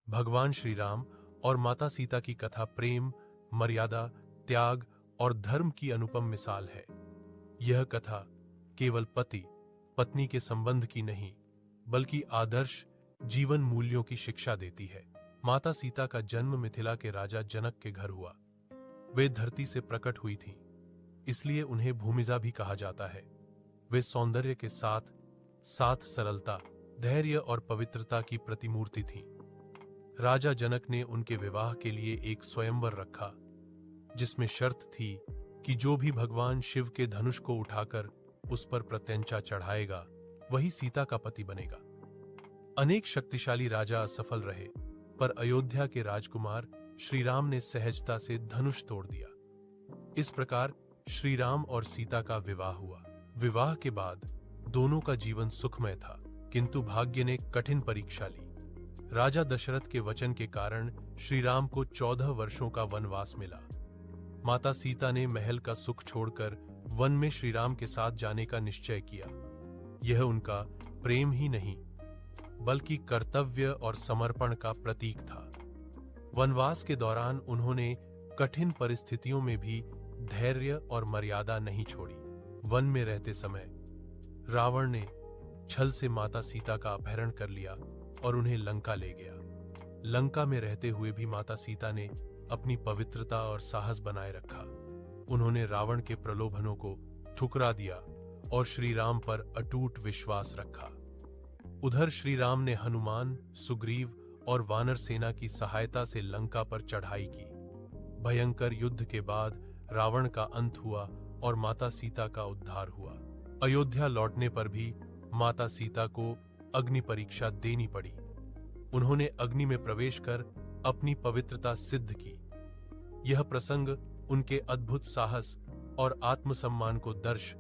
भगवान श्री राम और माता सीता की कथा प्रेम, मर्यादा, त्याग और धर्म की अनुपम मिसाल है। यह कथा केवल पति पत्नी के संबंध की नहीं, बल्कि आदर्श जीवन मूल्यों की शिक्षा देती है। माता सीता का जन्म मिथिला के राजा जनक के घर हुआ। वे धरती से प्रकट हुई थीं, इसलिए उन्हें भूमिजा भी कहा जाता है। वे सौंदर्य के साथ साथ सरलता, धैर्य और पवित्रता की प्रतिमूर्ति थीं। राजा जनक ने उनके विवाह के लिए एक स्वयंवर रखा, जिसमें शर्त थी कि जो भी भगवान शिव के धनुष को उठाकर उस पर प्रत्यंचा चढ़ाएगा, वही सीता का पति बनेगा। अनेक शक्तिशाली राजा असफल रहे, पर अयोध्या के राजकुमार श्री राम ने सहजता से धनुष तोड़ दिया। इस प्रकार श्री राम और सीता का विवाह हुआ। विवाह के बाद दोनों का जीवन सुखमय था, किंतु भाग्य ने कठिन परीक्षा ली। राजा दशरथ के वचन के कारण श्री राम को 14 वर्षों का वनवास मिला। माता सीता ने महल का सुख छोड़कर वन में श्री राम के साथ जाने का निश्चय किया। यह उनका प्रेम ही नहीं, बल्कि कर्तव्य और समर्पण का प्रतीक था। वनवास के दौरान उन्होंने कठिन परिस्थितियों में भी धैर्य और मर्यादा नहीं छोड़ी। वन में रहते समय रावण ने छल से माता सीता का अपहरण कर लिया और उन्हें लंका ले गया। लंका में रहते हुए भी माता सीता ने अपनी पवित्रता और साहस बनाए रखा। उन्होंने रावण के प्रलोभनों को ठुकरा दिया और श्री राम पर अटूट विश्वास रखा। उधर श्री राम ने हनुमान, सुग्रीव और वानर सेना की सहायता से लंका पर चढ़ाई की। भयंकर युद्ध के बाद रावण का अंत हुआ और माता सीता का उद्धार हुआ। अयोध्या लौटने पर भी माता सीता को अग्नि परीक्षा देनी पड़ी। उन्होंने अग्नि में प्रवेश कर अपनी पवित्रता सिद्ध की। यह प्रसंग उनके अद्भुत साहस और आत्मसम्मान को दर्श